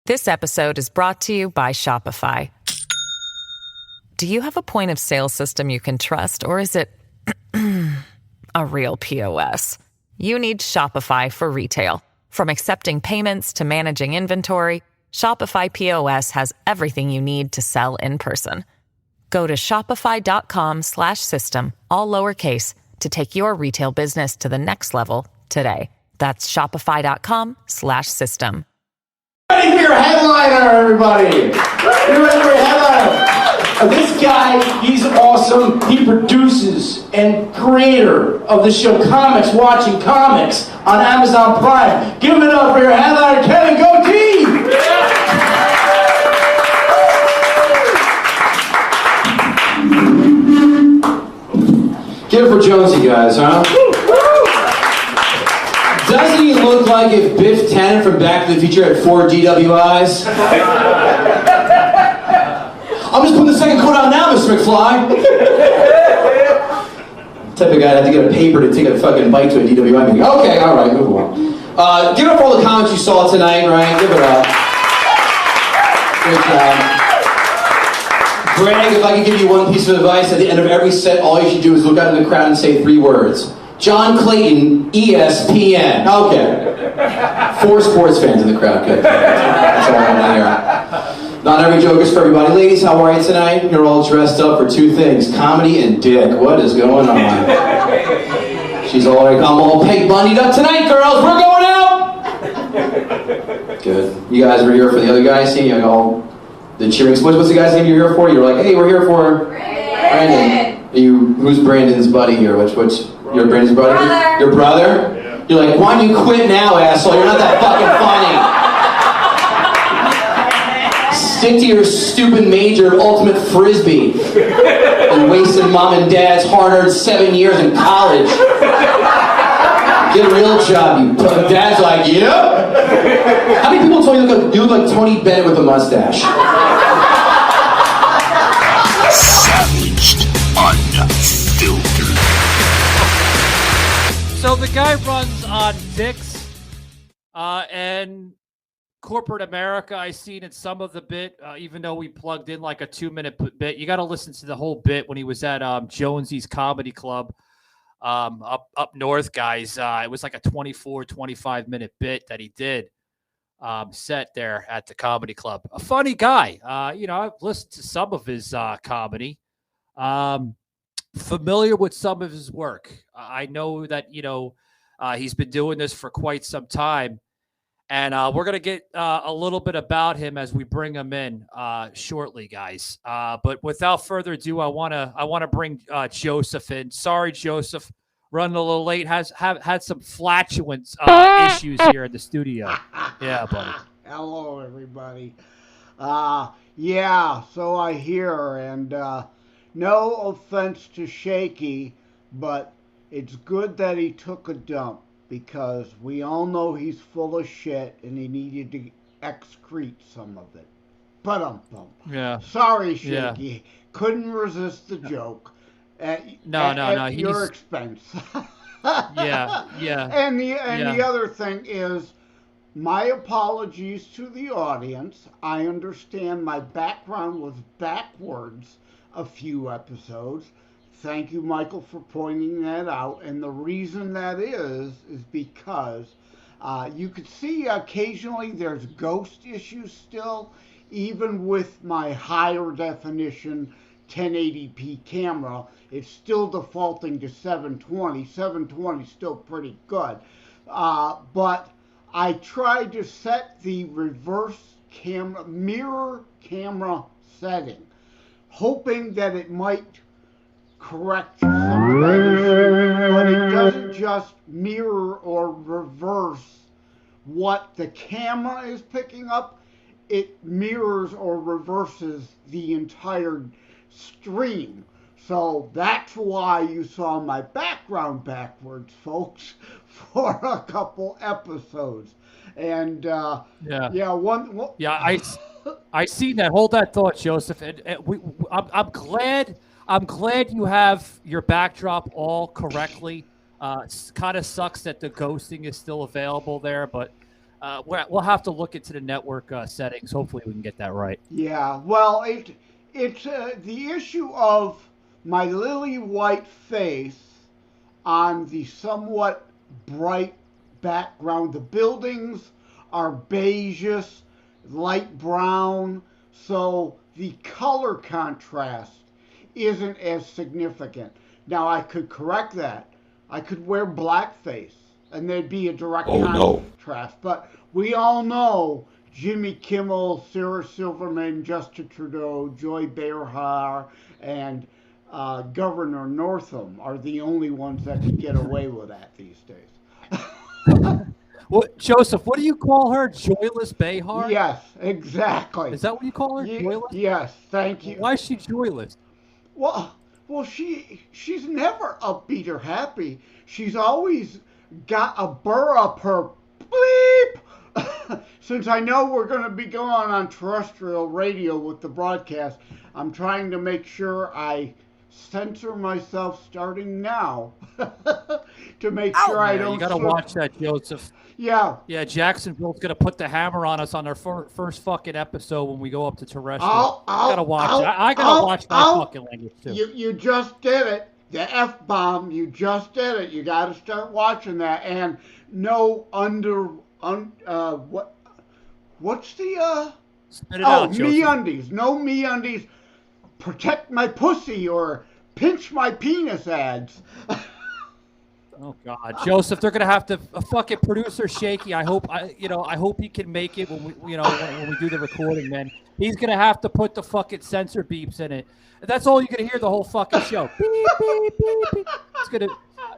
This episode is brought to you by Shopify. Do you have a point of sale system you can trust, or is it a real POS? You need Shopify for retail. From accepting payments to managing inventory, Shopify POS has everything you need to sell in person. Go to shopify.com/system, all lowercase, to take your retail business to the next level today. That's shopify.com/system. Ready for your headliner, everybody! You ready for your headliner? This guy, he's awesome. He produces and creator of the show Comics Watching Comics on Amazon Prime. Give it up for your headliner, Kevin Gootee! Give it for Jonesy, guys, huh? Doesn't he look like if Biff Tannen from Back to the Future had 4 DWIs? I'm just putting the second coat on now, Mr. McFly. Type of guy that had to get a paper to take a fucking bite to a DWI meeting. Okay, all right, move on. Give it up for all the comments you saw tonight, right? Give it up. Great job. Greg, if I could give you one piece of advice, at the end of every set, all you should do is look out in the crowd and say 3 words. John Clayton, ESPN. Okay. 4 sports fans in the crowd. Good. That's all I want to hear. Not every joke is for everybody. Ladies, how are you tonight? You're all dressed up for 2 things, comedy and dick. What is going on? She's all like, I'm all Peg Bundy'd up tonight, girls. We're going out. Good. You guys were here for the other guys. See, all the cheering. What's the guy's name you're here for? You're like, hey, we're here for Brandon. Who's Brandon's buddy here? Which? Your Brandon's brother? Your brother? Yeah. You're like, why don't you quit now, asshole? You're not that fucking funny. Stick to your stupid major of ultimate frisbee and wasted mom and dad's hard-earned 7 years in college. Get a real job, you. Dad's like, yep. How many people told you look like Tony Bennett with a mustache? Savaged Unfiltered. So the guy runs on dicks and corporate America. I seen in some of the bit, even though we plugged in like a 2-minute bit. You got to listen to the whole bit when he was at Jonesy's Comedy Club up north, guys. It was like a 25-minute bit that he did set there at the Comedy Club. A funny guy. I've listened to some of his comedy. Familiar with some of his work. I know that, he's been doing this for quite some time. And we're going to get a little bit about him as we bring him in shortly, guys. But without further ado, I want to bring Joseph in. Sorry, Joseph, running a little late. Had some flatulence issues here in the studio. Yeah, buddy. Hello, everybody. Yeah, so I hear, and no offense to Shaky, but it's good that he took a dump, because we all know he's full of shit and he needed to excrete some of it. Yeah. Sorry, Shaky. Yeah. Couldn't resist the joke. At your expense. Yeah. And the other thing is, my apologies to the audience. I understand my background was backwards a few episodes. Thank you, Michael, for pointing that out. And the reason that is because you could see occasionally there's ghost issues still, even with my higher definition 1080p camera. It's still defaulting to 720. 720 is still pretty good. But I tried to set the mirror camera setting, hoping that it might correct some of that issue, but it doesn't just mirror or reverse what the camera is picking up. It mirrors or reverses the entire stream. So that's why you saw my background backwards, folks, for a couple episodes. And I see that. Hold that thought, Joseph. And I'm glad you have your backdrop all correctly. It kind of sucks that the ghosting is still available there, but we'll have to look into the network settings. Hopefully we can get that right. Yeah, well, it's the issue of my lily white face on the somewhat bright background. The buildings are beigeish, light brown, so the color contrast isn't as significant. Now, I could correct that. I could wear blackface, and there'd be a direct contrast. But we all know Jimmy Kimmel, Sarah Silverman, Justin Trudeau, Joy Behar, and Governor Northam are the only ones that can get away with that these days. Well, Joseph, what do you call her? Joyless Behar? Yes, exactly. Is that what you call her? Joyless? Yes, thank you. Why is she joyless? Well, she's never upbeat or happy. She's always got a burr up her bleep. Since I know we're going to be going on terrestrial radio with the broadcast, I'm trying to make sure I censor myself starting now to make sure I don't. You got to watch that, Joseph. Yeah. Yeah, Jacksonville's going to put the hammer on us on our first fucking episode when we go up to terrestrial. I got to watch that. I got to watch that fucking language, too. You just did it. The F-bomb, you just did it. You got to start watching that. And no what's the, Spit it out, Joseph. MeUndies. No MeUndies. Protect my pussy or pinch my penis ads. Oh God, Joseph, they're gonna have to fucking producer Shaky. I hope he can make it when we do the recording, man. He's gonna have to put the fucking censor beeps in it. That's all you're gonna hear the whole fucking show. Beep, beep, beep, beep. It's gonna.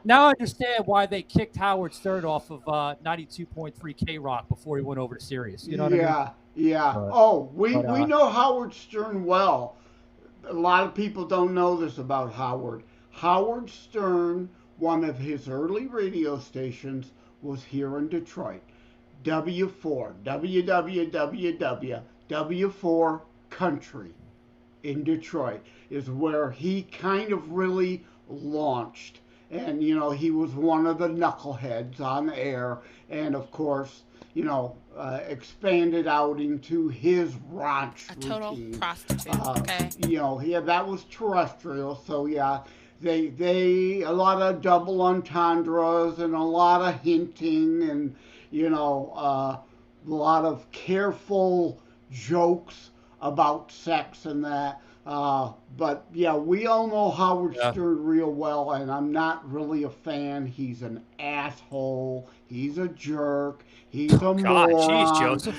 Now I understand why they kicked Howard Stern off of 92.3 K-Rock before he went over to Sirius. You know what I mean? Yeah. We know Howard Stern well. A lot of people don't know this about Howard. Howard Stern, one of his early radio stations, was here in Detroit. W4, www, W4 Country in Detroit is where he kind of really launched. And, he was one of the knuckleheads on the air. And, of course, expanded out into his raunch a total routine. Prostitute, okay? That was terrestrial. So, yeah, they a lot of double entendres and a lot of hinting and, a lot of careful jokes about sex and that. But yeah, we all know Howard Stern real well, and I'm not really a fan. He's an asshole. He's a jerk. He's a moron. Jeez, Joseph.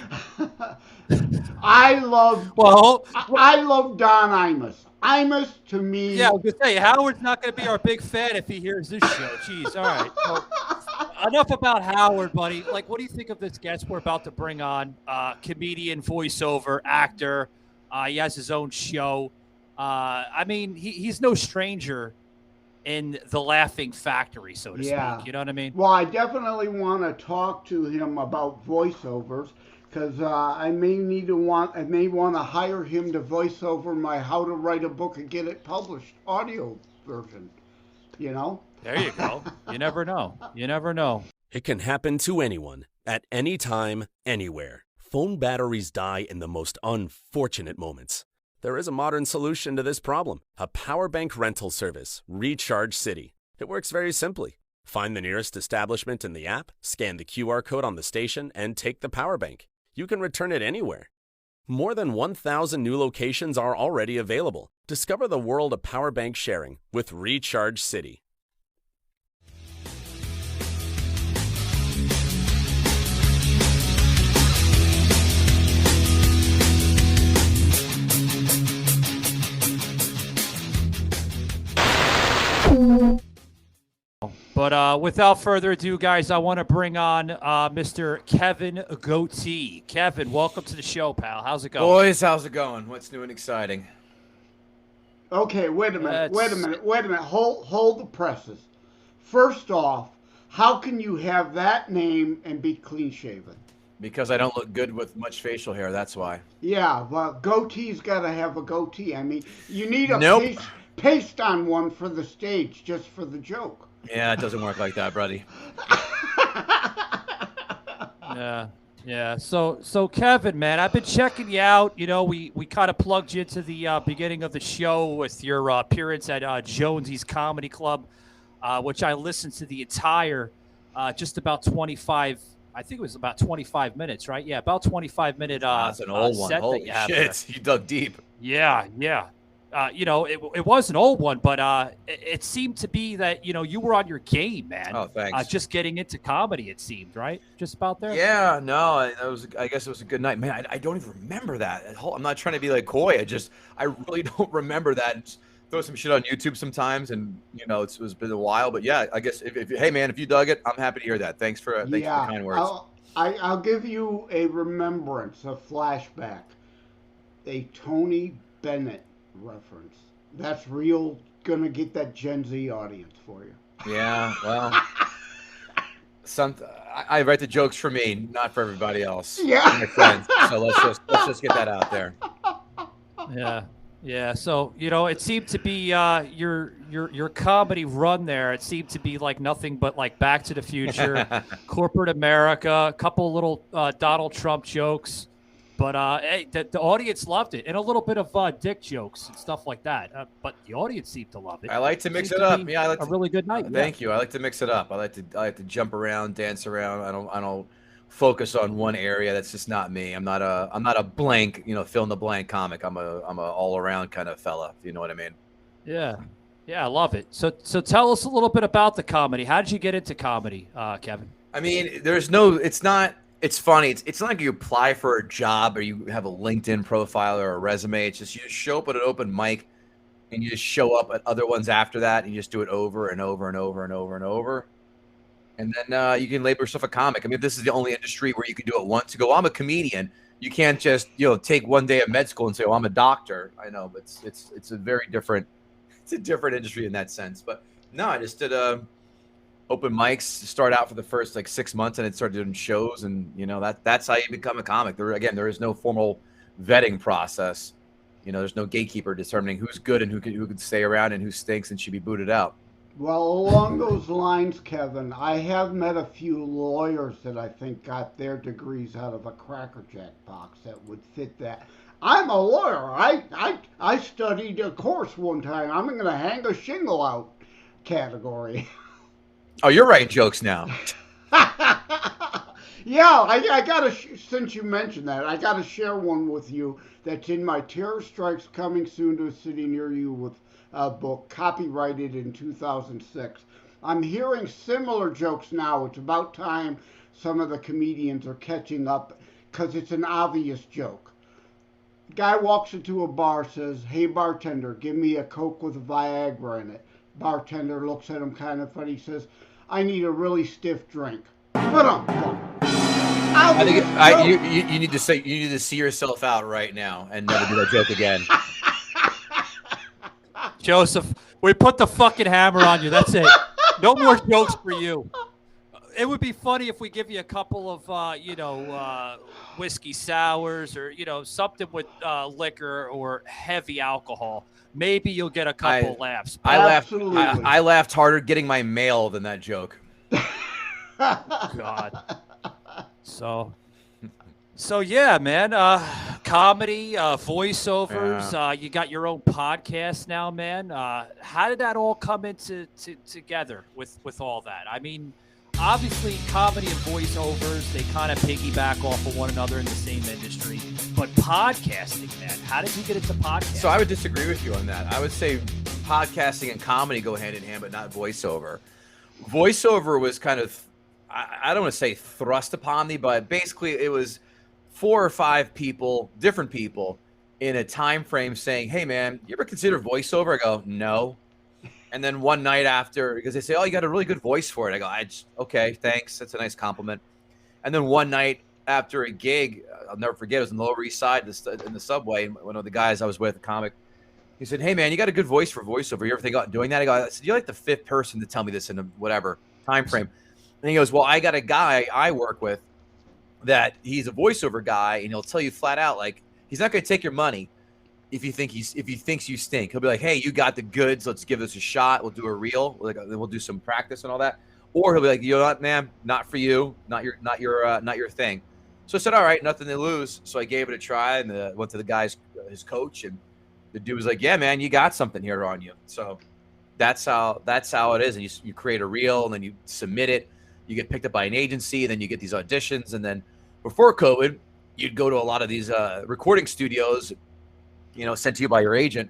I love Don Imus. Imus to me. Yeah, I was gonna say Howard's not gonna be our big fan if he hears this show. Jeez, all right. So, enough about Howard, buddy. Like, what do you think of this guest we're about to bring on? Comedian, voiceover, actor. He has his own show. I mean, he's no stranger in the Laughing Factory, so to speak. You know what I mean? Well, I definitely want to talk to him about voiceovers because I may want to hire him to voice over my How to Write a Book and Get It Published audio version. There you go. You never know. You never know. It can happen to anyone at any time, anywhere. Phone batteries die in the most unfortunate moments. There is a modern solution to this problem. A power bank rental service, Recharge City. It works very simply. Find the nearest establishment in the app, scan the QR code on the station, and take the power bank. You can return it anywhere. More than 1,000 new locations are already available. Discover the world of power bank sharing with Recharge City. But without further ado, guys, I want to bring on Mr. Kevin Gootee. Kevin, welcome to the show, pal. How's it going? Boys, how's it going? What's new and exciting? Okay, wait a minute. Hold the presses. First off, how can you have that name and be clean shaven? Because I don't look good with much facial hair, that's why. Yeah, well, goatee's got to have a goatee. I mean, you need a paste on one for the stage, just for the joke. Yeah, it doesn't work like that, buddy. Yeah. Yeah. So Kevin, man, I've been checking you out. You know, we kind of plugged you into the beginning of the show with your appearance at Jonesy's Comedy Club, which I listened to the entire, just about 25. I think it was about 25 minutes, right? Yeah, about 25-minute. That's an old one. Holy shit! You dug deep. Yeah. You know, it was an old one, but it seemed to be that, you know, you were on your game, man. Oh, thanks. Just getting into comedy, it seemed, right? Just about there. Yeah, no, I guess it was a good night, man. I don't even remember that. I'm not trying to be like coy. I really don't remember that. Just throw some shit on YouTube sometimes, and you know, it's been a while. But yeah, I guess if hey man, if you dug it, I'm happy to hear that. Thanks for the kind words. I'll give you a remembrance, a flashback, a Tony Bennett reference. That's real gonna get that Gen Z audience for you. Yeah, well, I write the jokes for me, not for everybody else. Yeah, my friends. So let's just get that out there. Yeah. So you know, it seemed to be your comedy run there. It seemed to be like nothing but like Back to the Future, corporate America, a couple little Donald Trump jokes. But hey, the audience loved it, and a little bit of dick jokes and stuff like that. But the audience seemed to love it. I like to mix it up. Yeah, I like a really good night. Thank you. I like to mix it up. I like to jump around, dance around. I don't focus on one area. That's just not me. I'm not a blank, you know, fill in the blank comic. I'm a all around kind of fella. If you know what I mean? Yeah, I love it. So tell us a little bit about the comedy. How did you get into comedy, Kevin? I mean, it's funny. It's not like you apply for a job or you have a LinkedIn profile or a resume. It's just you just show up at an open mic and you just show up at other ones after that and you just do it over and over and over and over and over. And then you can label yourself a comic. I mean, this is the only industry where you can do it once. You go, I'm a comedian. You can't just, you know, take one day of med school and say, oh, I'm a doctor. I know, but it's a very different, it's a different industry in that sense. But no, I just did open mics, start out for the first like 6 months, and it started doing shows, and you know that's how you become a comic. There is no formal vetting process. You know, there's no gatekeeper determining who's good and who could stay around and who stinks and should be booted out. Well, along those lines, Kevin, I have met a few lawyers that I think got their degrees out of a Cracker Jack box that would fit that. I'm a lawyer. I studied a course one time. I'm going to hang a shingle out category. Oh, you're writing jokes now. Yeah, I gotta, since you mentioned that, I gotta share one with you that's in my Terror Strikes Coming Soon to a City Near You with a book, copyrighted in 2006. I'm hearing similar jokes now. It's about time some of the comedians are catching up because it's an obvious joke. Guy walks into a bar, says, hey bartender, give me a Coke with a Viagra in it. Bartender looks at him kind of funny, says, I need a really stiff drink. I think you need to say, you need to see yourself out right now and never do that joke again. Joseph, we put the fucking hammer on you. That's it. No more jokes for you. It would be funny if we give you a couple of, whiskey sours or, something with liquor or heavy alcohol. Maybe you'll get a couple laughs. I laughed harder getting my mail than that joke. God. So yeah, man. Comedy, voiceovers. You got your own podcast now, man. How did that all come together with all that? I mean, obviously, comedy and voiceovers, they kind of piggyback off of one another in the same industry. But podcasting, man, how did you get into podcasting? So I would disagree with you on that. I would say podcasting and comedy go hand in hand, but not voiceover. Voiceover was kind of, I don't want to say thrust upon me, but basically it was 4 or 5 people, different people, in a time frame saying, hey, man, you ever consider voiceover? I go, no. And then one night after, because they say, oh, you got a really good voice for it. I go, okay, thanks. That's a nice compliment. And then one night after a gig, I'll never forget, it was on the Lower East Side in the subway. One of the guys I was with, a comic, he said, hey, man, you got a good voice for voiceover. You ever think about doing that? I said, you're like the 5th person to tell me this in a whatever time frame. And he goes, well, I got a guy I work with that he's a voiceover guy, and he'll tell you flat out, like, he's not going to take your money if he thinks you stink. He'll be like, hey, you got the goods. Let's give this a shot. We'll do a reel. We'll do some practice and all that. Or he'll be like, you know what, man, not for you, not your thing. So I said, all right, nothing to lose. So I gave it a try and went to the guy's his coach, and the dude was like, yeah, man, you got something here on you. So that's how it is. And you create a reel, and then you submit it. You get picked up by an agency, and then you get these auditions. And then before COVID, you'd go to a lot of these recording studios, sent to you by your agent,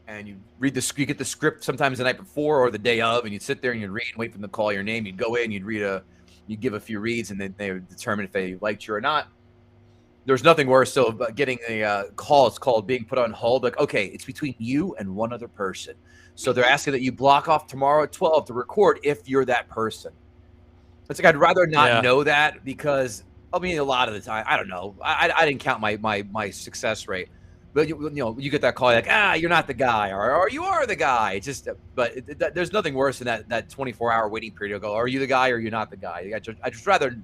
and you get the script sometimes the night before or the day of, and you'd sit there and you'd read and wait for them to call your name. You'd go in, you'd give a few reads, and then they would determine if they liked you or not. There's nothing worse still about getting a call. It's called being put on hold. Like, okay, it's between you and one other person. So they're asking that you block off tomorrow at 12 to record if you're that person. It's like, I'd rather not know that, because I mean, a lot of the time, I don't know. I didn't count my success rate. But you get that call like, you're not the guy, or you are the guy. It's just, there's nothing worse than that 24-hour waiting period. You'll go, are you the guy or you're not the guy? I just rather,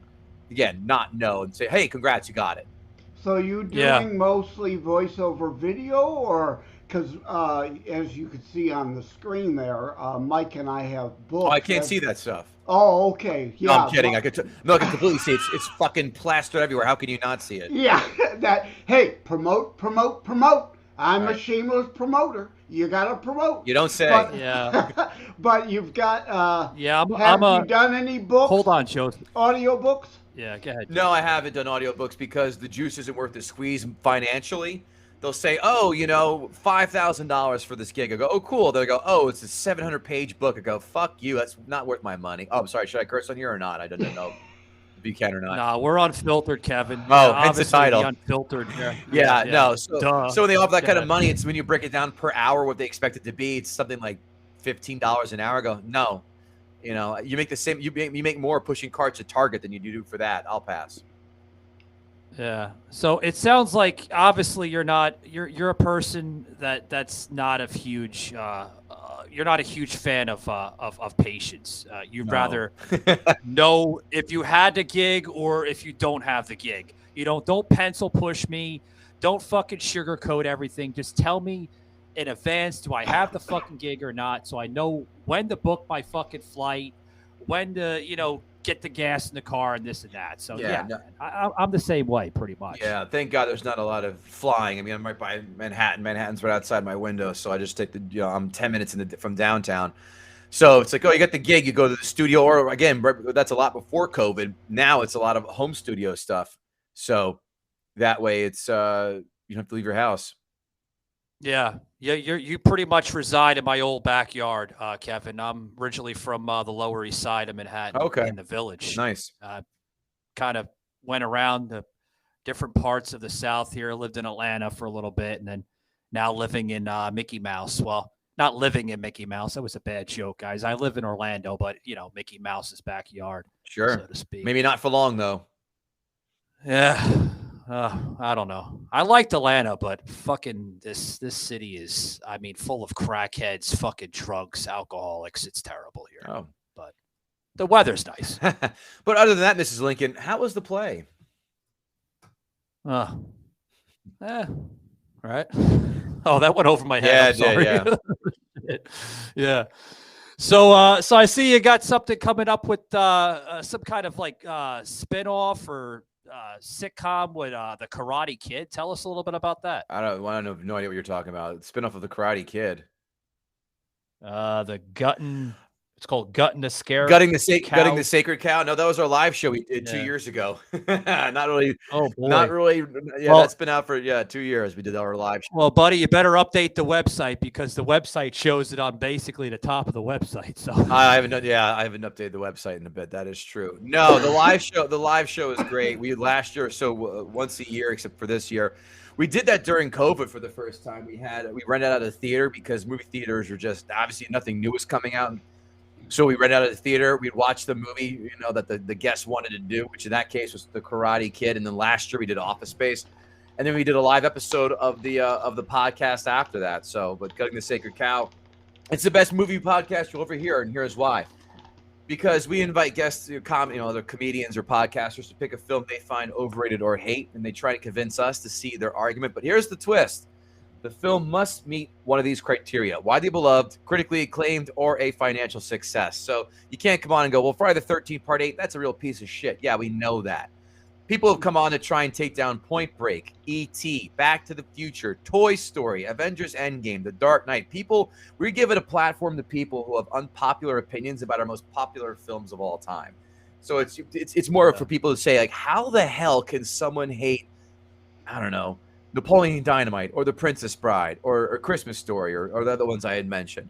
again, not know and say, hey, congrats, you got it. So you doing mostly voiceover video, or because as you can see on the screen there, Mike and I have books. Oh, I can't see that stuff. Oh, okay. Yeah, no, I'm kidding. I can completely see it. It's fucking plastered everywhere. How can you not see it? Yeah. Hey, promote. I'm a shameless promoter. You gotta promote. You don't say. But you've got. Have you done any books? Hold on, Joseph. Audio books? Yeah, go ahead. No, I haven't done audiobooks because the juice isn't worth the squeeze financially. They'll say, oh, $5,000 for this gig. I go, oh, cool. They'll go, oh, it's a 700-page book. I go, fuck you. That's not worth my money. Oh, I'm sorry. Should I curse on here or not? I don't know if you can or not. Nah, we're unfiltered, Kevin. Oh, hence the title. Unfiltered. Yeah. No. So when they offer that kind of money, it's when you break it down per hour, what they expect it to be. It's something like $15 an hour. I go, no. You make the same. You make more pushing carts at Target than you do for that. I'll pass. Yeah. So it sounds like obviously you're a person that's not a huge you're not a huge fan of patience. You'd rather know if you had the gig or if you don't have the gig. Don't pencil push me. Don't fucking sugarcoat everything. Just tell me in advance, do I have the fucking gig or not? So I know when to book my fucking flight, when to, get the gas in the car and this and that. So I'm the same way pretty much. Yeah. Thank God there's not a lot of flying. I mean, I'm right by Manhattan. Manhattan's right outside my window. So I just take I'm 10 minutes from downtown. So it's like, oh, you got the gig, you go to the studio, or again, that's a lot before COVID. Now it's a lot of home studio stuff. So that way it's, you don't have to leave your house. Yeah. You pretty much reside in my old backyard, Kevin. I'm originally from the Lower East Side of Manhattan, in the Village. Nice. Kind of went around the different parts of the South here. Lived in Atlanta for a little bit, and then now living in Mickey Mouse. Well, not living in Mickey Mouse. That was a bad joke, guys. I live in Orlando, but Mickey Mouse's backyard, sure, so to speak. Maybe not for long though. Yeah. I don't know. I liked Atlanta, but fucking this city is, full of crackheads, fucking drunks, alcoholics. It's terrible here. Oh, but the weather's nice. But other than that, Mrs. Lincoln, how was the play? Right. Oh, that went over my head. Yeah, I'm sorry. Yeah. So I see you got something coming up with some kind of like spinoff or sitcom with the Karate Kid. Tell us a little bit about that. I have no idea what you're talking about. Spinoff of the Karate Kid. It's called Gutting the Sacred Cow. No, that was our live show we did 2 years ago. Not really. Oh boy. Not really. Yeah, that's been out for 2 years. We did our live show. Well, buddy, you better update the website because the website shows it on basically the top of the website. So I haven't updated the website in a bit. That is true. No, the live show is great. We last year, so once a year, except for this year. We did that during COVID for the first time. We rented out a theater because movie theaters were just obviously nothing new was coming out. So we rented out a theater. We'd watch the movie, that the guests wanted to do, which in that case was The Karate Kid. And then last year we did Office Space, and then we did a live episode of the podcast after that. So, but Gutting the Sacred Cow, it's the best movie podcast you'll ever hear, and here's why: because we invite guests, other comedians or podcasters to pick a film they find overrated or hate, and they try to convince us to see their argument. But here's the twist. The film must meet one of these criteria: widely beloved, critically acclaimed, or a financial success. So you can't come on and go, well, Friday the 13th Part 8, that's a real piece of shit. Yeah, we know that. People have come on to try and take down Point Break, E.T., Back to the Future, Toy Story, Avengers Endgame, The Dark Knight. We give it a platform to people who have unpopular opinions about our most popular films of all time. So it's more for people to say, like, how the hell can someone hate, I don't know, Napoleon Dynamite or The Princess Bride or Christmas Story or the other ones I had mentioned.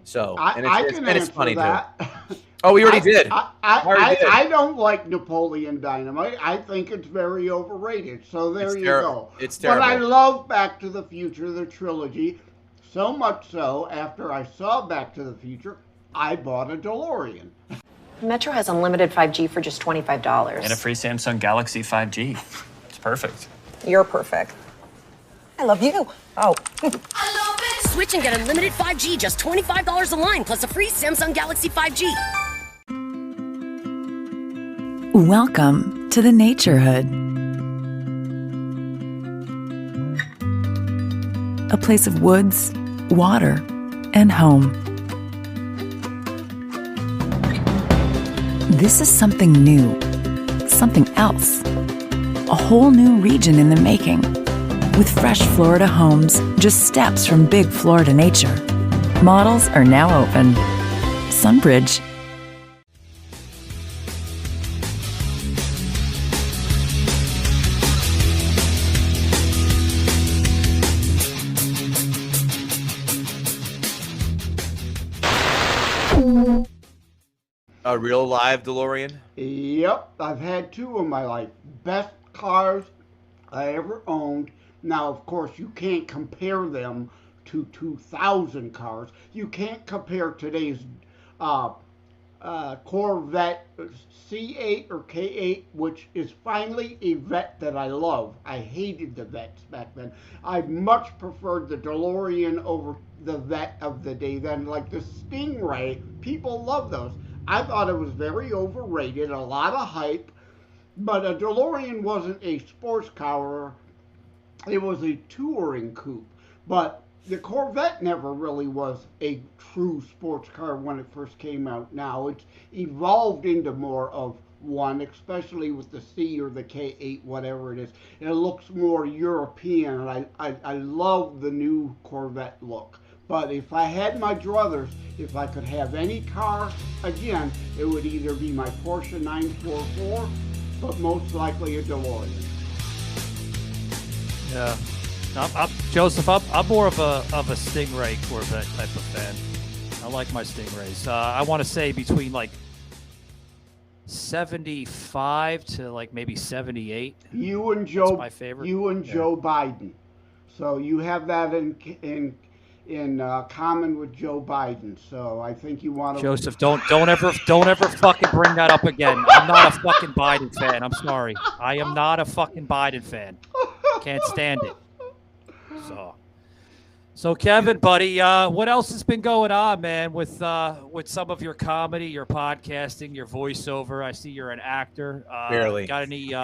So it's funny that. Too. Oh, we already did. I don't like Napoleon Dynamite. I think it's very overrated. So there you go. It's terrible. But I love Back to the Future, the trilogy. So much so, after I saw Back to the Future, I bought a DeLorean. Metro has unlimited 5G for just $25. And a free Samsung Galaxy 5G. It's perfect. You're perfect. I love you. Oh. Switch and get unlimited 5G, just $25 a line, plus a free Samsung Galaxy 5G. Welcome to the Naturehood. A place of woods, water, and home. This is something new, something else. A whole new region in the making. With fresh Florida homes just steps from big Florida nature. Models are now open. Sunbridge. A real live DeLorean? Yep, I've had two in my life. Best cars I ever owned. Now, of course, you can't compare them to 2000 cars. You can't compare today's Corvette C8 or K8, which is finally a Vet that I love. I hated the Vets back then. I much preferred the DeLorean over the Vet of the day then. Like the Stingray, people love those. I thought it was very overrated, a lot of hype, but a DeLorean wasn't a sports car. It was a touring coupe. But the Corvette never really was a true sports car when it first came out. Now it's evolved into more of one, especially with the C or the K8, whatever it is. And it looks more European, and I love the new Corvette look. But if I had my druthers, if I could have any car again, it would either be my Porsche 944, but most likely a DeLorean. Yeah, Joseph. I'm more of a Stingray Corvette type of fan. I like my Stingrays. I want to say between like 75 to like maybe 78. You and Joe. That's my favorite. You and Joe Biden. So you have that in common with Joe Biden. So I think you want to. Joseph, don't ever fucking bring that up again. I'm not a fucking Biden fan. I'm sorry. I am not a fucking Biden fan. Can't stand it. So Kevin, buddy, what else has been going on, man, with some of your comedy, your podcasting, your voiceover? I see you're an actor. Barely. Got any?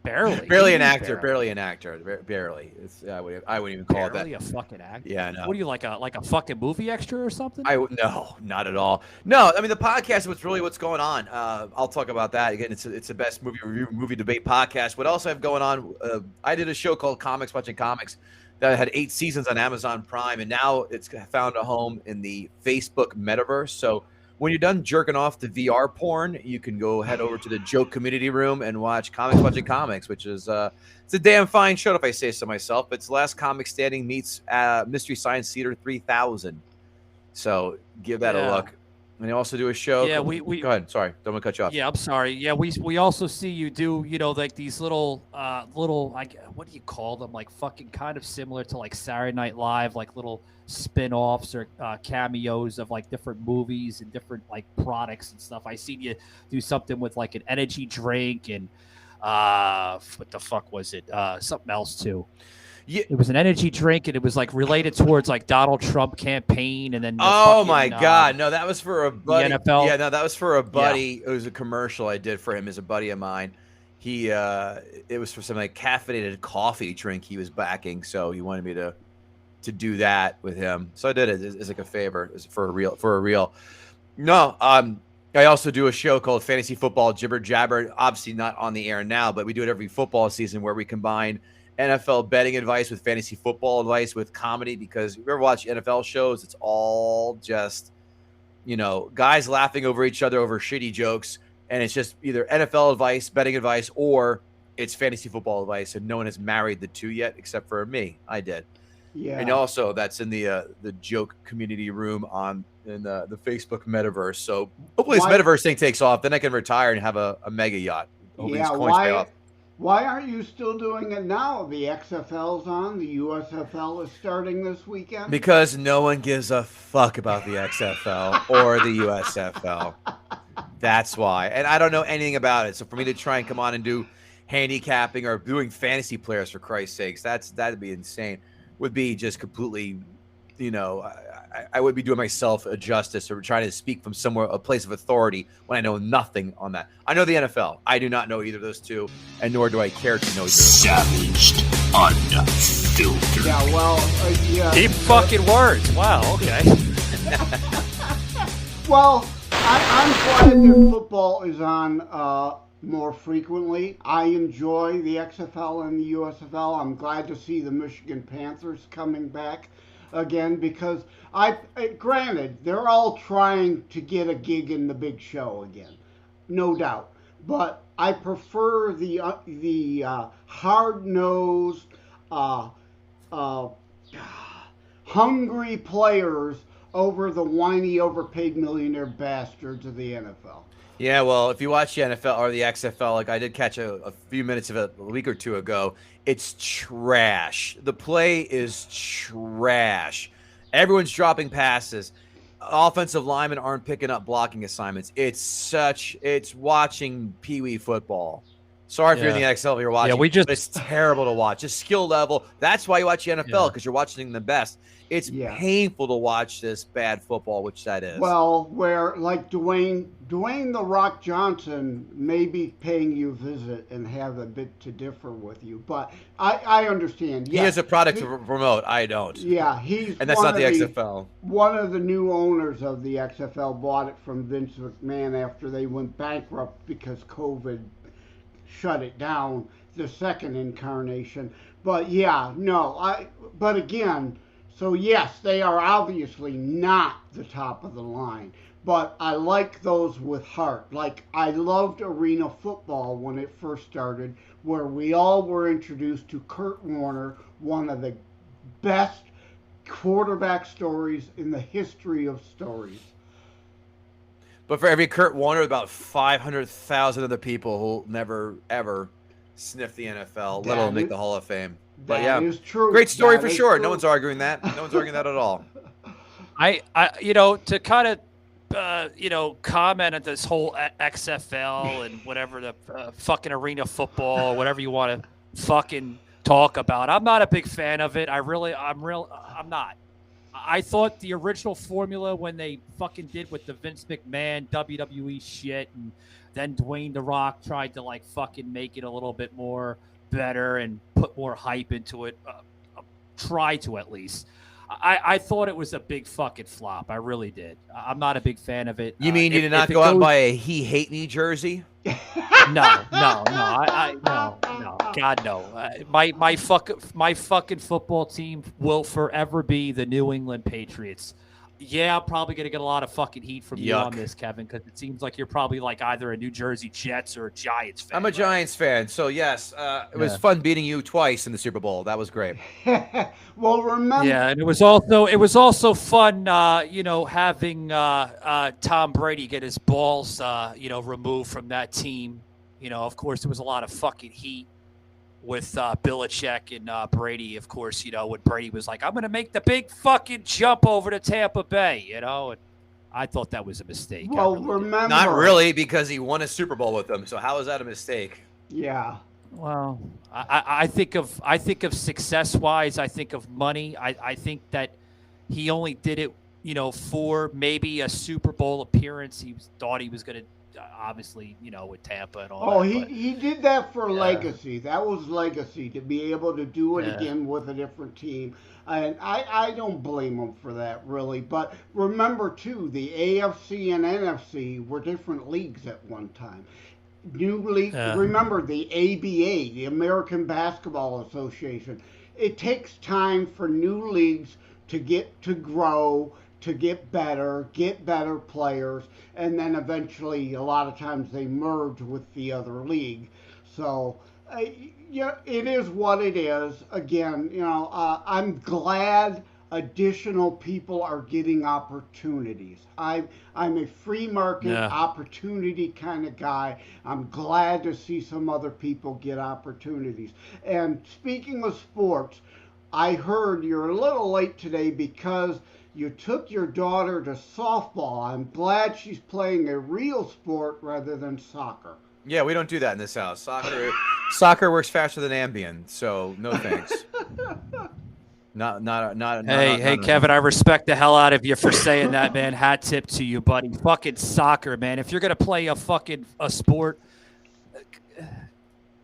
Barely. Barely an actor. Barely an actor. Barely. It's, I wouldn't even call it that. Barely a fucking actor. Yeah, no. What are you, like a fucking movie extra or something? No, not at all. No, I mean the podcast is what's going on. I'll talk about that again. It's the best movie review, movie debate podcast. What else I have going on? I did a show called Comics Watching Comics that had 8 seasons on Amazon Prime, and now it's found a home in the Facebook metaverse. So when you're done jerking off to VR porn, you can go head over to the Joke Community Room and watch Comics Watching Comics, which is it's a damn fine show if I say so myself. It's Last Comic Standing meets Mystery Science Theater 3000. So give that a look. And they also do a show. Yeah, we go ahead. Sorry, don't want to cut you off. Yeah, I'm sorry. Yeah, we also see you do, like these little like, what do you call them? Like fucking kind of similar to like Saturday Night Live, like little spin-offs or cameos of like different movies and different like products and stuff. I seen you do something with like an energy drink and what the fuck was it? Something else too. Yeah. It was an energy drink, and it was like related towards like Donald Trump campaign, and then my god, no, that was for a buddy. The NFL. Yeah, no, that was for a buddy. Yeah. It was a commercial I did for him as a buddy of mine. He it was for some like caffeinated coffee drink he was backing, so he wanted me to do that with him. So I did it as like a favor, for a real. No, I I also do a show called Fantasy Football Jibber Jabber. Obviously not on the air now, but we do it every football season where we combine NFL betting advice with fantasy football advice with comedy, because if you ever watch NFL shows, it's all just, guys laughing over each other over shitty jokes. And it's just either NFL advice, betting advice, or it's fantasy football advice. And no one has married the two yet, except for me. I did. Yeah. And also that's in the joke community room in the Facebook metaverse. So hopefully this metaverse thing takes off. Then I can retire and have a mega yacht. Hopefully these coins pay off. Why aren't you still doing it now? The XFL's on. The USFL is starting this weekend. Because no one gives a fuck about the XFL or the USFL. That's why. And I don't know anything about it. So for me to try and come on and do handicapping or doing fantasy players, for Christ's sakes, that'd be insane. Would be just completely, I would be doing myself a justice or trying to speak from somewhere, a place of authority, when I know nothing on that. I know the NFL. I do not know either of those two, and nor do I care to know either. Savaged Unfiltered. Yeah, well, yeah. Deep fucking words. Wow, okay. Well, I'm glad that football is on more frequently. I enjoy the XFL and the USFL. I'm glad to see the Michigan Panthers coming back again, because granted, they're all trying to get a gig in the big show again, no doubt. But I prefer the hard-nosed, hungry players over the whiny, overpaid millionaire bastards of the NFL. Yeah, well, if you watch the NFL or the XFL, like I did catch a few minutes of it a week or two ago, it's trash. The play is trash. Everyone's dropping passes. Offensive linemen aren't picking up blocking assignments. It's watching Pee-wee football. Sorry if you're in the XFL, you're watching. Yeah, but it's terrible to watch. Just skill level. That's why you watch the NFL, because you're watching the best. It's painful to watch this bad football, which that is. Well, where like Dwayne The Rock Johnson may be paying you a visit and have a bit to differ with you, but I understand. He has a product to promote. I don't. Yeah, and that's not the XFL. One of the new owners of the XFL bought it from Vince McMahon after they went bankrupt because COVID shut it down, the second incarnation. But yeah, no, but again, so yes, they are obviously not the top of the line, but I like those with heart. Like, I loved arena football when it first started, where we all were introduced to Kurt Warner, one of the best quarterback stories in the history of stories. But for every Kurt Warner, about 500,000 other people who'll never, ever sniff the NFL, let alone make the Hall of Fame. But yeah, is true. Great story for sure. True. No one's arguing that. No one's arguing that at all. I to kind of, comment on this whole XFL and whatever the fucking arena football, or whatever you want to fucking talk about. I'm not a big fan of it. I'm not. I thought the original formula, when they fucking did with the Vince McMahon WWE shit, and then Dwayne The Rock tried to like fucking make it a little bit more better and put more hype into it, try to at least. I thought it was a big fucking flop. I really did. I'm not a big fan of it. You mean you did not go out and buy a "He Hate Me" jersey? No. No. God, no. My fucking football team will forever be the New England Patriots. Yeah, I'm probably going to get a lot of fucking heat from you on this, Kevin, because it seems like you're probably like either a New Jersey Jets or a Giants fan. I'm a Giants fan, so yes, it was fun beating you twice in the Super Bowl. That was great. Well, remember. Yeah, and it was also fun, having Tom Brady get his balls, removed from that team. Of course, there was a lot of fucking heat with Belichick and Brady, of course, when Brady was like, I'm going to make the big fucking jump over to Tampa Bay, and I thought that was a mistake. Well, remember. Not really, because he won a Super Bowl with them, so how is that a mistake? Yeah. Well, I think of success-wise, I think of money. I think that he only did it, for maybe a Super Bowl appearance. He thought he was going obviously, with Tampa and all Oh, that. he did that for legacy. That was legacy, to be able to do it again with a different team. And I don't blame him for that, really. But remember, too, the AFC and NFC were different leagues at one time. New league. Remember the ABA, the American Basketball Association. It takes time for new leagues to grow, to get better players, and then eventually a lot of times they merge with the other league. So it is what it is. Again, I'm glad additional people are getting opportunities. I'm a free market opportunity kind of guy. I'm glad to see some other people get opportunities. And speaking of sports, I heard you're a little late today because you took your daughter to softball. I'm glad she's playing a real sport rather than soccer. Yeah, we don't do that in this house. Soccer works faster than Ambien, so no thanks. Hey, Kevin, I respect the hell out of you for saying that, man. Hat tip to you, buddy. Fucking soccer, man. If you're gonna play a sport,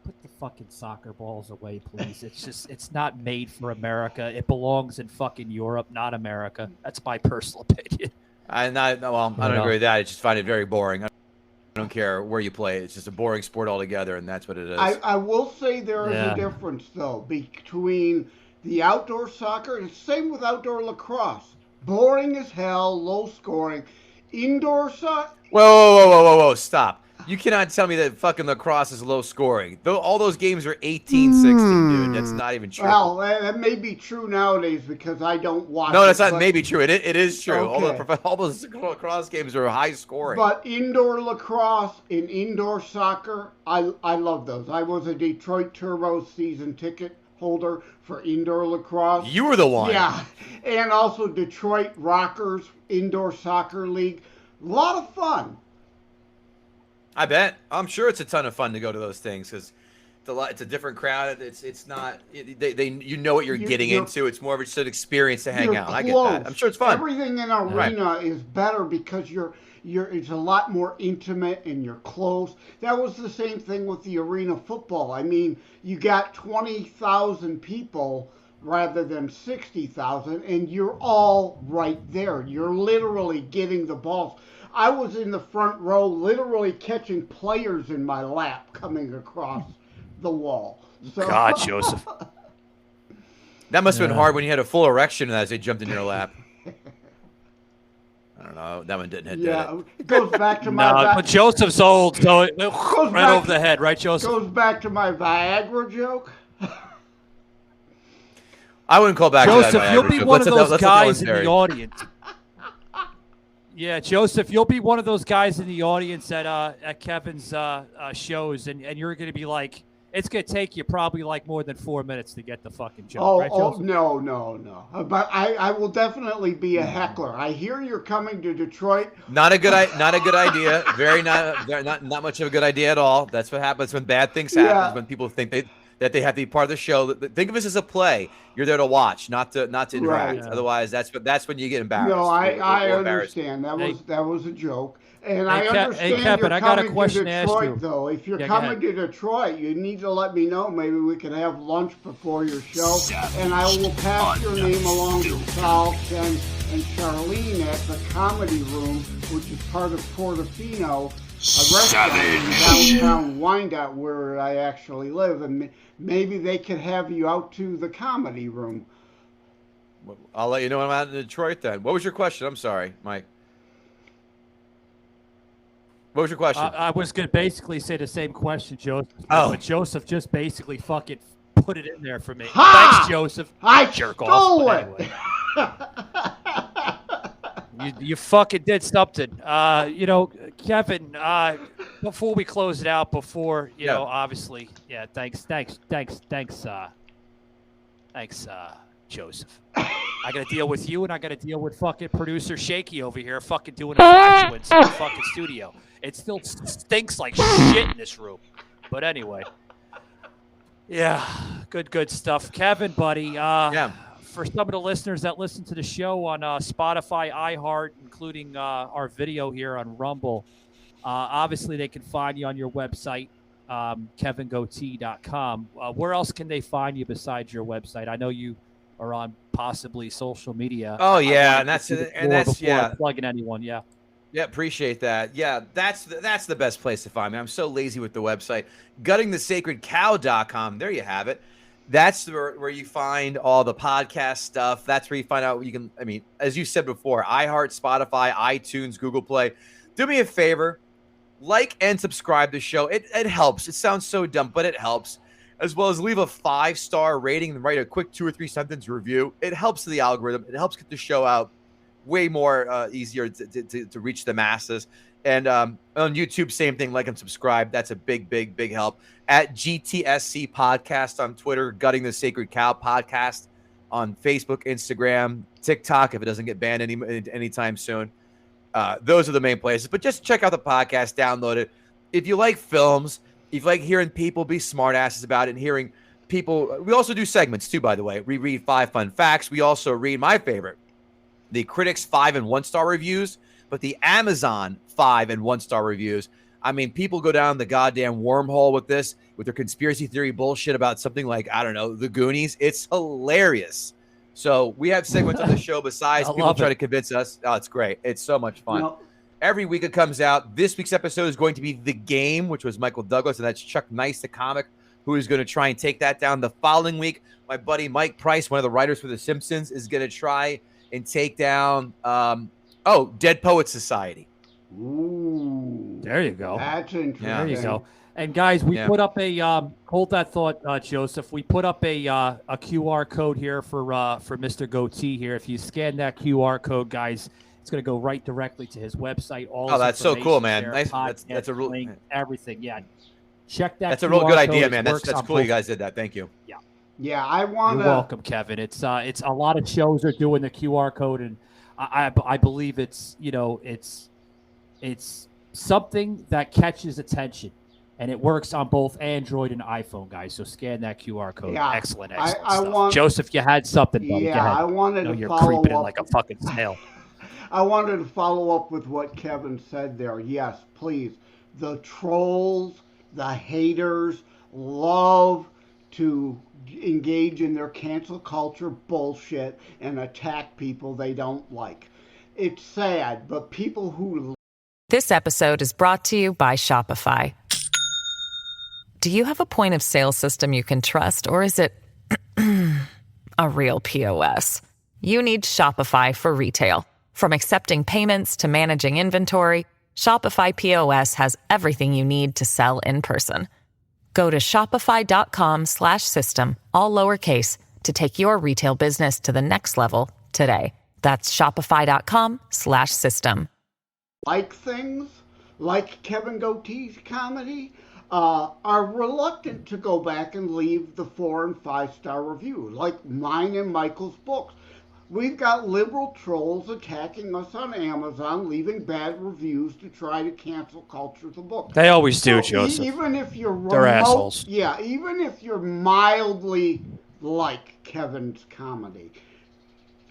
put the fucking soccer balls away, please. It's not made for America. It belongs in fucking Europe, not America. That's my personal opinion. I don't agree with that. I just find it very boring. I don't care where you play. It's just a boring sport altogether, and that's what it is. I will say there is a difference, though, between the outdoor soccer, the same with outdoor lacrosse. Boring as hell, low scoring. Indoor soccer. Whoa, stop. You cannot tell me that fucking lacrosse is low scoring. All those games are 18-16, dude. That's not even true. Well, that may be true nowadays because I don't watch. No, that's not maybe true. It is true. Okay. All those lacrosse games are high scoring. But indoor lacrosse and indoor soccer, I love those. I was a Detroit Turbos season ticket holder for indoor lacrosse. You were the one. Yeah. And also Detroit Rockers Indoor Soccer League. A lot of fun. I bet. I'm sure it's a ton of fun to go to those things because it's a different crowd. It's not you know what you're getting into. It's more of just an experience to hang out. Close. I get that. I'm sure it's fun. Everything in arena is better because it's a lot more intimate and you're close. That was the same thing with the arena football. I mean, you got 20,000 people rather than 60,000, and you're all right there. You're literally getting the balls. I was in the front row literally catching players in my lap coming across the wall. So, God, Joseph. That must have been hard when you had a full erection as they jumped in your lap. I don't know. That one didn't hit, did it? It goes back to my... But Joseph's old, so it right over the head, right, Joseph? Goes back to my Viagra joke. I wouldn't call back Joseph, to that Viagra you'll be joke. one of those let's guys in the audience. Yeah, Joseph, you'll be one of those guys in the audience at Kevin's shows, and you're going to be like, it's going to take you probably like more than 4 minutes to get the fucking joke, right, Joseph? No. But I will definitely be a heckler. I hear you're coming to Detroit. Not a good idea. Not much of a good idea at all. That's what happens when bad things happen. When people think that they have to be part of the show. Think of this as a play. You're there to watch, not to interact. Right. Yeah. Otherwise, that's when you get embarrassed. No, I understand. That was a joke. And I understand Kevin, you're I got a coming question to to ask Detroit, you. though. If you're coming to Detroit, you need to let me know. Maybe we can have lunch before your show. And I will pass your name along to Sal, Ken, and Charlene at the Comedy Room, which is part of Portofino, a restaurant in downtown Wyandotte where I actually live. And maybe they could have you out to the Comedy Room. I'll let you know when I'm out in Detroit then. What was your question? I'm sorry, Mike. What was your question? I was going to basically say the same question, Joseph. But Joseph just basically fucking put it in there for me. Ha! Thanks, Joseph. I jerk stole off. it. Anyway. You fucking did something. Kevin, before we close it out, obviously, thanks, Joseph. I got to deal with you, and I got to deal with fucking producer Shaky over here fucking doing a flatulence in the fucking studio. It still stinks like shit in this room. But anyway. Yeah, good stuff. Kevin, buddy, for some of the listeners that listen to the show on Spotify, iHeart, including our video here on Rumble, Obviously, they can find you on your website, kevingootee.com. Where else can they find you besides your website? I know you are on possibly social media. Oh yeah, and that's plugging anyone. Yeah. Yeah, appreciate that. Yeah, that's the best place to find me. I'm so lazy with the website. Guttingthesacredcow.com. There you have it. That's where you find all the podcast stuff. That's where you find out you can, I mean, as you said before, iHeart, Spotify, iTunes, Google Play. Do me a favor, like and subscribe to the show. It helps. It sounds so dumb, but it helps. As well as leave a 5-star rating and write a quick 2 or 3 sentence review. It helps the algorithm. It helps get the show out way more easier to reach the masses. And on YouTube, same thing, like and subscribe. That's a big help. At GTSC Podcast on Twitter, Gutting the Sacred Cow Podcast on Facebook, Instagram, TikTok, if it doesn't get banned anytime soon. Those are the main places. But just check out the podcast, download it. If you like films, if you like hearing people be smartasses about it and hearing people, we also do segments too, by the way. We read 5 fun facts. We also read my favorite, the critics 5 and 1-star reviews, but the Amazon 5 and 1-star reviews. I mean, people go down the goddamn wormhole with this, with their conspiracy theory bullshit about something like, I don't know, the Goonies. It's hilarious. So we have segments on the show besides people try to convince us. Oh, it's great. It's so much fun. No. Every week it comes out. This week's episode is going to be The Game, which was Michael Douglas, and that's Chuck Nice, the comic, who is going to try and take that down. The following week, my buddy Mike Price, one of the writers for The Simpsons, is going to try and take down Dead Poets Society. Ooh, there you go. That's interesting. There you go. And guys, we put up a hold that thought, Joseph. We put up a QR code here for Mr. Gootee here. If you scan that QR code, guys, it's going to go right directly to his website. That's so cool, man. There, nice. podcast, That's a real link, everything. Yeah, check that. That's QR a real good code. idea, It man. works That's on cool. both. You guys did that. Thank you. Yeah. Yeah, I want to. You're welcome, Kevin. It's a lot of shows are doing the QR code, and I believe it's something that catches attention, and it works on both Android and iPhone, guys. So scan that QR code. Yeah, Excellent I stuff. want, Joseph, you had something, buddy. Yeah, Go ahead. I wanted to you're follow creeping up. in like a fucking snail. I wanted to follow up with what Kevin said there. Yes, please. The trolls, the haters love to engage in their cancel culture bullshit and attack people they don't like. It's sad, but people who... This episode is brought to you by Shopify. Do you have a point of sale system you can trust, or is it a real POS? You need Shopify for retail. From accepting payments to managing inventory, Shopify POS has everything you need to sell in person. Go to shopify.com/system, all lowercase, to take your retail business to the next level today. That's shopify.com/system. Like things, like Kevin Gootee's comedy, are reluctant to go back and leave the 4 and 5-star review, like mine and Michael's books. We've got liberal trolls attacking us on Amazon, leaving bad reviews to try to cancel culture the book. They always do, Joseph. Even if you're They're assholes. Yeah, even if you're mildly like Kevin's comedy,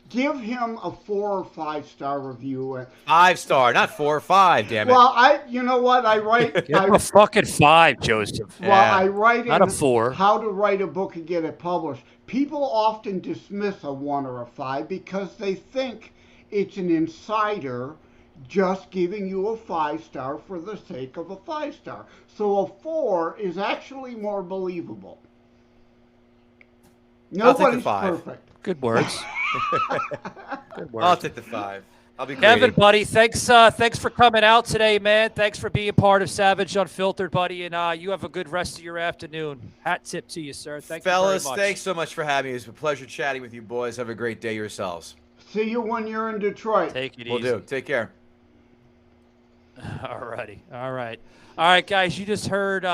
give him a 4 or 5-star review. 5-star, not 4 or 5. Damn it. Well, you know what? I write. Give him a fucking 5, Joseph. Well, I write not in a 4. How to write a book and get it published. People often dismiss a 1 or a 5 because they think it's an insider just giving you a 5-star for the sake of a 5-star. So a 4 is actually more believable. Nobody's perfect. Good words. Good words. I'll take the 5. I'll be Kevin, greedy. buddy, thanks for coming out today, man. Thanks for being part of Savaged Unfiltered, buddy, and you have a good rest of your afternoon. Hat tip to you, sir. Thank Fellas, you very much. thanks so much for having me. It's a pleasure chatting with you boys. Have a great day yourselves. See you when you're in Detroit. Take it Will easy. do. Take care. All righty. All right, guys, you just heard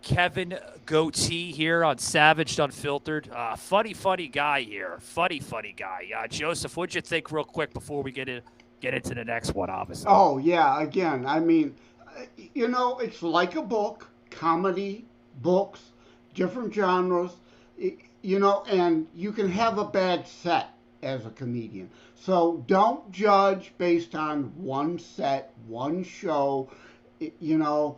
Kevin Gootee here on Savaged Unfiltered. Funny guy here. Funny guy. Joseph, what'd you think real quick before we get into the next one, obviously? Oh, yeah, again, I mean, it's like a book, comedy, books, different genres, and you can have a bad set as a comedian. So don't judge based on one set, one show. and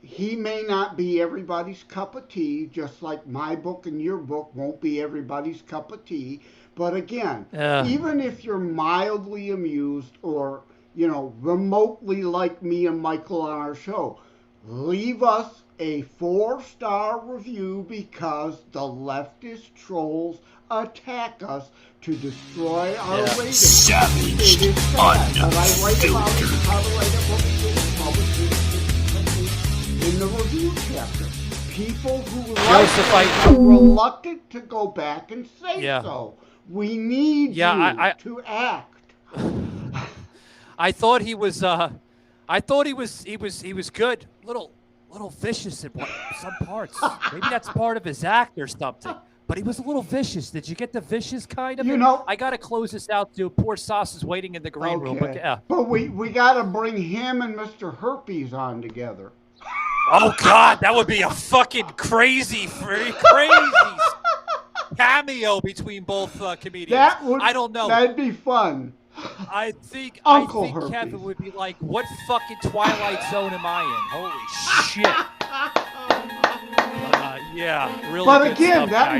he may not be everybody's cup of tea, just like my book and your book won't be everybody's cup of tea. But again, even if you're mildly amused or, remotely like me and Michael on our show, leave us a 4-star review because the leftist trolls attack us to destroy our ratings. Savaged Unfiltered. In the review chapter, people who are reluctant to go back and say so. We need you to act. I thought he was good. Little vicious in some parts. Maybe that's part of his act or something. But he was a little vicious. Did you get the vicious kind of it? I got to close this out, dude. Poor Sauce is waiting in the green room. But we got to bring him and Mr. Herpes on together. Oh, God, that would be a fucking crazy cameo between both comedians. I don't know. That'd be fun. I think Herpes. Kevin would be like, what fucking Twilight Zone am I in? Holy shit. Really. But good again, stuff, that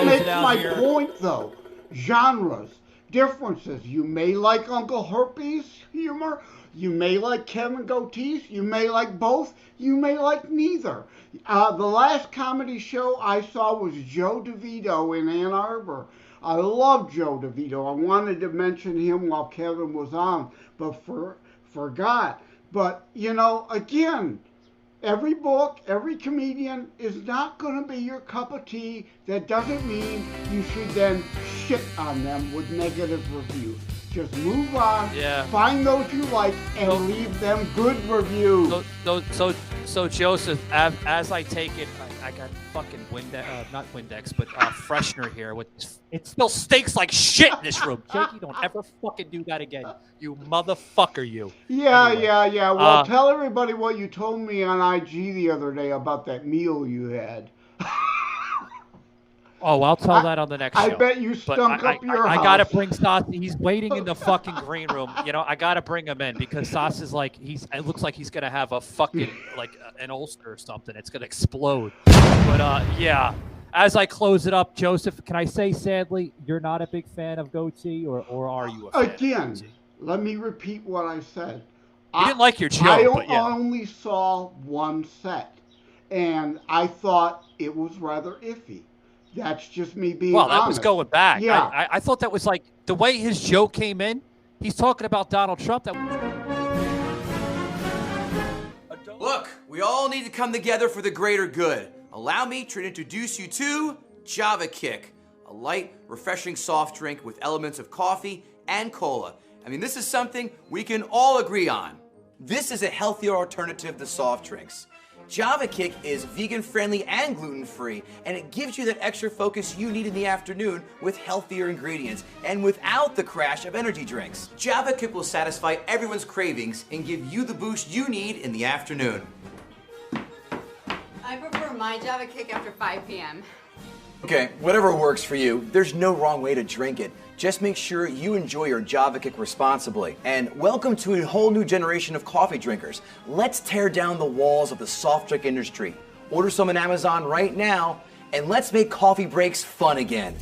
makes my here. point, though. Genres, differences. You may like Uncle Herpes humor. You may like Kevin Gootee. You may like both. You may like neither. The last comedy show I saw was Joe DeVito in Ann Arbor. I love Joe DeVito. I wanted to mention him while Kevin was on, but forgot. But, again, every book, every comedian is not going to be your cup of tea. That doesn't mean you should then shit on them with negative reviews. Just move on, find those you like, and leave them good reviews. So Joseph, as I take it, I got fucking not Windex, but freshener here. It still stinks like shit in this room. Jakey, don't ever fucking do that again. You motherfucker, you. Yeah. Well, tell everybody what you told me on IG the other day about that meal you had. Oh, I'll tell that on the next show. I bet you stunk up your house. I got to bring Sauce. He's waiting in the fucking green room. I got to bring him in because Sauce is like, it looks like he's going to have a fucking, an ulcer or something. It's going to explode. But, as I close it up, Joseph, can I say, sadly, you're not a big fan of Gootee, or are you a fan of Gootee? Let me repeat what I said. You didn't like your joke, I only saw one set, and I thought it was rather iffy. That's just me being honest. Well, that was going back. Yeah. I thought that was like the way his joke came in. He's talking about Donald Trump. Look, we all need to come together for the greater good. Allow me to introduce you to Java Kick, a light, refreshing soft drink with elements of coffee and cola. I mean, this is something we can all agree on. This is a healthier alternative to soft drinks. Java Kick is vegan-friendly and gluten-free, and it gives you that extra focus you need in the afternoon with healthier ingredients and without the crash of energy drinks. Java Kick will satisfy everyone's cravings and give you the boost you need in the afternoon. I prefer my Java Kick after 5 p.m. Okay, whatever works for you. There's no wrong way to drink it. Just make sure you enjoy your Java Kick responsibly. And welcome to a whole new generation of coffee drinkers. Let's tear down the walls of the soft drink industry. Order some on Amazon right now, and let's make coffee breaks fun again.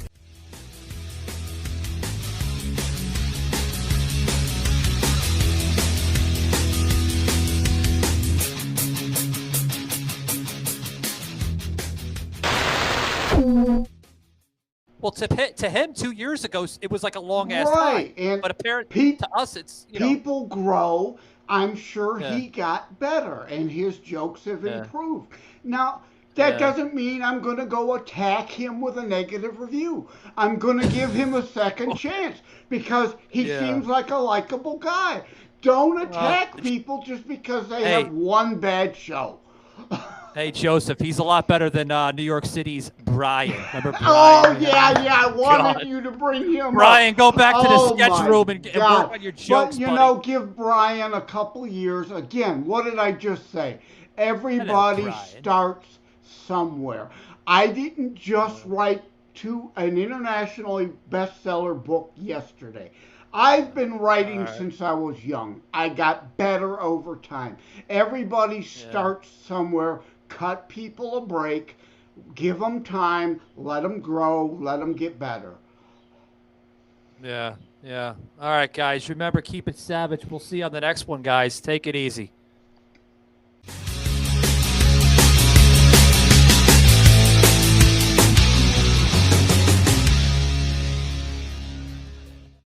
Well, to him 2 years ago, it was like a long ass time. And but apparently to us, it's people grow. I'm sure he got better, and his jokes have improved. Now, that doesn't mean I'm going to go attack him with a negative review. I'm going to give him a second chance because he seems like a likable guy. Don't attack people just because they have one bad show. Hey, Joseph, he's a lot better than New York City's Brian. Remember Brian? Oh, yeah, I wanted you to bring him Brian, up. Go back to the sketch room and work on your jokes, But, give Brian a couple years. Again, what did I just say? Everybody starts somewhere. I didn't just write an internationally bestseller book yesterday. I've been writing since I was young. I got better over time. Everybody starts somewhere. Cut people a break. Give them time. Let them grow. Let them get better. Yeah. All right, guys. Remember, keep it savage. We'll see you on the next one, guys. Take it easy.